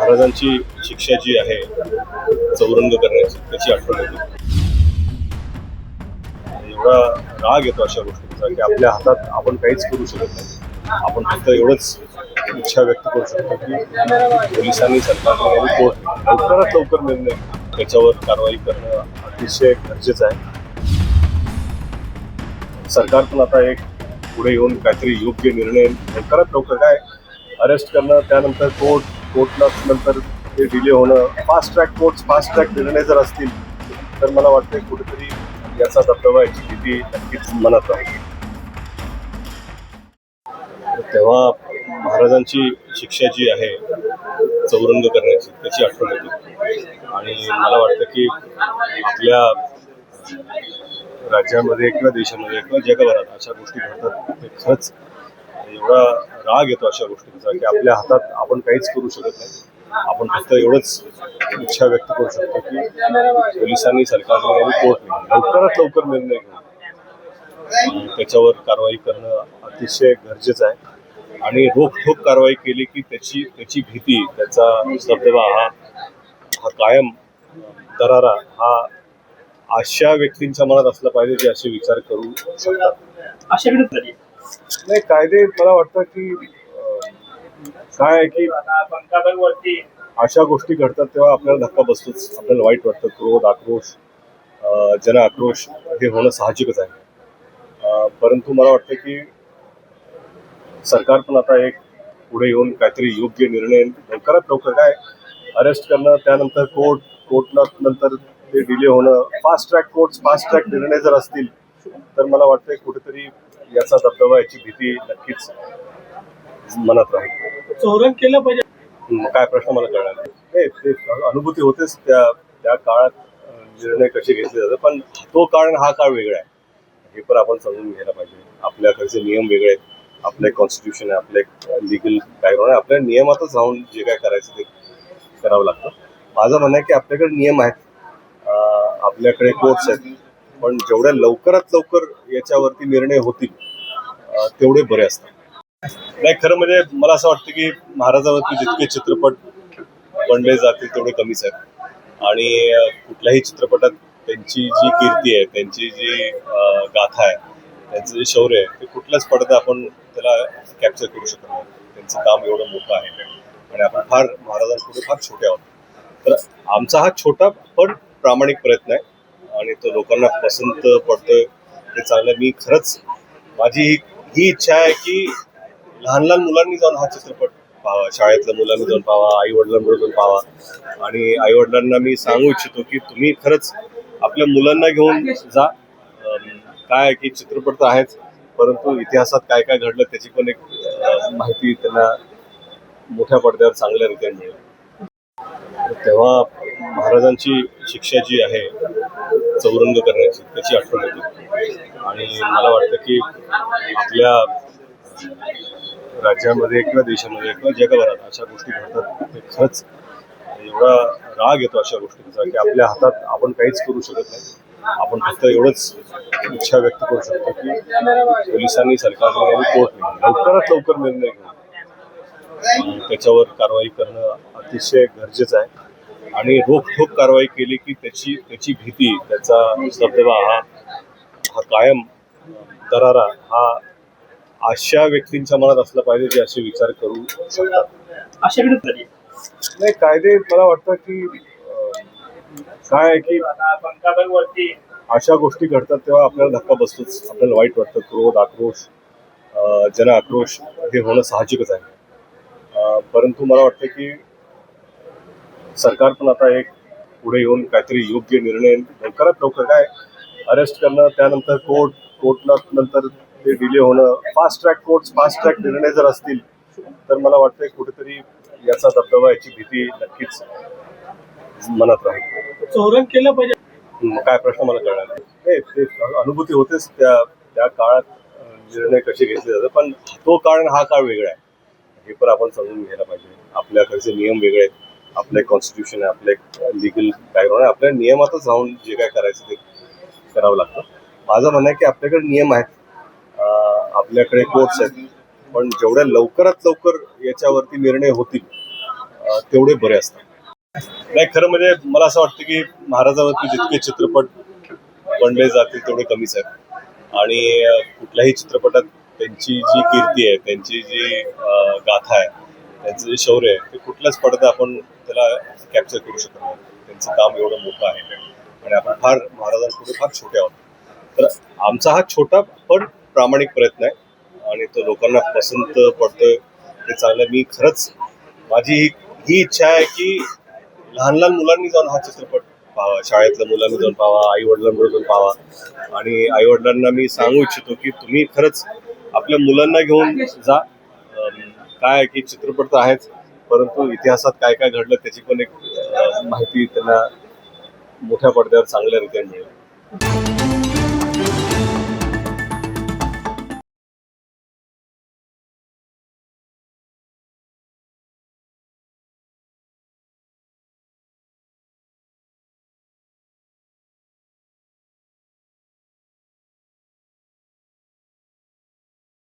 महाराजांची शिक्षा जी आहे चौरंग करण्याची त्याची आठवण होती. एवढा राग येतो अशा गोष्टींचा की आपल्या हातात आपण काहीच करू शकत नाही. आपण फक्त एवढंच इच्छा व्यक्त करू शकतो की पोलिसांनी सरकारने आणि कोर्टने लवकरात लवकर निर्णय त्याच्यावर कारवाई करणं अतिशय गरजेचं आहे. सरकार पण आता एक पुढे येऊन काहीतरी योग्य निर्णय लवकरात लवकर काय अरेस्ट करणं, त्यानंतर कोर्टला नंतर ते डिले होणं, फास्ट ट्रॅक निर्णय जर असतील तर मला वाटतं कुठेतरी याचा दबदबा, याची भीती नक्कीच मनात राहील. तेव्हा महाराजांची शिक्षा जी आहे चौरंग करण्याची त्याची आठवण होती. आणि मला वाटतं की आपल्या राज्यामध्ये किंवा देशामध्ये किंवा जगभरात अशा गोष्टी घडतात ते खरंच एवढा राग येतो अशा गोष्टींचा की आपल्या हातात आपण काहीच करू शकत नाही. आपण फक्त एवढंच इच्छा व्यक्त करू शकतो की पोलिसांनी सरकारने आणि कोर्टने लवकरात लवकर निर्णय घेऊन त्याच्यावर कारवाई करणं अतिशय गरजेचं आहे. आणि रोखठोक कारवाई केली की त्याची भीती, त्याचा दबदबा हा कायम दरारा हा अशा व्यक्तींच्या मनात असला पाहिजे जे असे विचार करू शकतात. नाही, कायदे मला वाटतं की काय आहे की अशा गोष्टी घडतात तेव्हा आपल्याला धक्का बसतोच, आपल्याला वाईट वाटतं. क्रोध, आक्रोश, जन आक्रोश हे होणं साहजिकच आहे. परंतु मला वाटतं की सरकार पण आता एक पुढे येऊन काहीतरी योग्य निर्णय लवकरात लवकर काय अरेस्ट करणं, त्यानंतर कोर्टला नंतर ते डिले होणं, फास्ट ट्रॅक निर्णय जर असतील तर मला वाटतं कुठेतरी याचा दबदबा, याची भीती नक्कीच मनात राहील. चौरंग केलं पाहिजे काय प्रश्न मला कळणार नाही. ते अनुभूती होतेच त्या काळात निर्णय कसे घेतले जातात, पण तो काळ आणि हा काळ वेगळा आहे हे पण आपण समजून घ्यायला पाहिजे. आपल्याकडचे नियम वेगळे आहेत, आपलं कॉन्स्टिट्यूशन आहे, आपलं एक लिगल बॅकग्राऊंड आहे. आपल्या नियमातच राहून जे काय करायचं ते करावं लागतं. माझं म्हणणं आहे की आपल्याकडे नियम आहेत, आपल्याकडे कोर्ट्स आहेत, पण जेवढ्या लवकरात लवकर याच्यावरती निर्णय होतील तेवढे बरे असतात. नाही, खरं म्हणजे मला असं वाटतं की महाराजांवरती जितके चित्रपट बनले जातील तेवढे कमीच आहेत. आणि कुठल्याही चित्रपटात त्यांची जी कीर्ती आहे, त्यांची जी गाथा आहे, त्यांचं जे शौर्य आहे ते कुठल्याच पडद्यात आपण त्याला कॅप्चर करू शकत नाही. त्यांचं काम एवढं मोठं आहे आणि आपण महाराजांपुढे फार छोटे आहोत. तर आमचा हा छोटा पण प्रामाणिक प्रयत्न आहे आणि तो लोकांना पसंत पडतोय ते चांगलं. मी खरंच माझी ही इच्छा आहे की लहान मुलांनी जाऊन हा चित्रपट पाहावा, शाळेतल्या मुलांनी जाऊन पाहावा, आई वडिलांबरोबर जाऊन पाहावा. आणि आई वडिलांना मी सांगू इच्छितो की तुम्ही खरंच आपल्या मुलांना घेऊन जा. काय की चित्रपट तर आहेच, परंतु इतिहासात काय काय घडलं त्याची पण एक माहिती त्यांना मोठ्या पडद्यावर चांगल्यारीत्या मिळेल. तेव्हा महाराजांची शिक्षा जी आहे चौरंग करण्याची त्याची आठवण होती. आणि मला वाटतं की आपल्या राज्यामध्ये किंवा देशामध्ये किंवा जगभरात अशा गोष्टी घडतात ते खरंच एवढा राग येतो अशा गोष्टींचा की आपल्या हातात आपण काहीच करू शकत नाही. आपण फक्त एवढंच इच्छा व्यक्त करू शकतो की पोलिसांनी सरकारने आणि कोर्टने लवकरात लवकर निर्णय घेऊन त्याच्यावर कारवाई करणं अतिशय गरजेचं आहे. आणि रोखठोक कारवाई केली की त्याची भीती, त्याचा दबदबा हा कायम दरारा हा अशा व्यक्तींच्या मनात असला पाहिजे जे असे विचार करू शकतात. नाही, कायदे मला वाटतं की काय आहे की अशा गोष्टी घडतात तेव्हा आपल्याला धक्का बसतोच, आपल्याला वाईट वाटतं. क्रोध, आक्रोश, जन आक्रोश हे होणं साहजिकच आहे. परंतु मला वाटतं की सरकार पण आता एक पुढे येऊन काहीतरी योग्य निर्णय लवकरात लवकर काय अरेस्ट करणं, त्यानंतर कोर्टला नंतर ते डिले होणं, फास्ट ट्रॅक निर्णय जर असतील तर मला वाटतं कुठेतरी याचा दबदबा, याची भीती नक्कीच मनात राहील. चौरंग केलं पाहिजे काय प्रश्न मला कळणार नाही. ते अनुभूती होतेच त्या काळात निर्णय कसे घेतले जातात, पण तो काळ आणि हा काळ वेगळा आहे हे पण आपण समजून घ्यायला पाहिजे. आपल्याकडचे नियम वेगळे आहेत, आपलं कॉन्स्टिट्यूशन आहे, आपलं एक लिगल बॅकग्राऊंड आहे. आपल्या नियमातच राहून जे काय करायचं ते करावं लागतं. माझं म्हणणं आहे की आपल्याकडे नियम आहेत, आपल्याकडे कोर्ट्स आहेत, पण जेवढ्या लवकरात लवकर याच्यावरती निर्णय होतील तेवढे बरे असतात. नाही, खरं म्हणजे मला असं वाटतं की महाराजांवरती जितके चित्रपट बनले जातील तेवढे कमीच आहेत. आणि कुठल्याही चित्रपटात त्यांची जी कीर्ती आहे, त्यांची जी गाथा आहे, त्यांचं जे शौर्य आहे, ते कुठल्याच पडद्यात आपण त्याला कॅप्चर करू शकत नाही. त्यांचं काम एवढं मोठं आहे आणि आपण फार महाराजांपुढे फार छोटे आहोत. तर आमचा हा छोटा पण प्रामाणिक प्रयत्न आहे आणि तो लोकांना पसंत पडतोय ते चांगलं. मी खरंच माझी ही इच्छा आहे की लहान लहान मुलांनी जाऊन हा चित्रपट पाहावा, शाळेतल्या मुलांनी जाऊन पाहावा, आई वडिलांबरोबर जाऊन पाहावा. आणि आई वडिलांना मी सांगू इच्छितो की तुम्ही खरंच आपल्या मुलांना घेऊन जा. काय की चित्रपट तर आहेच, परंतु इतिहासात काय काय घडलं त्याची पण एक माहिती त्यांना मोठ्या पडद्यावर चांगल्या रीतीने मिळेल.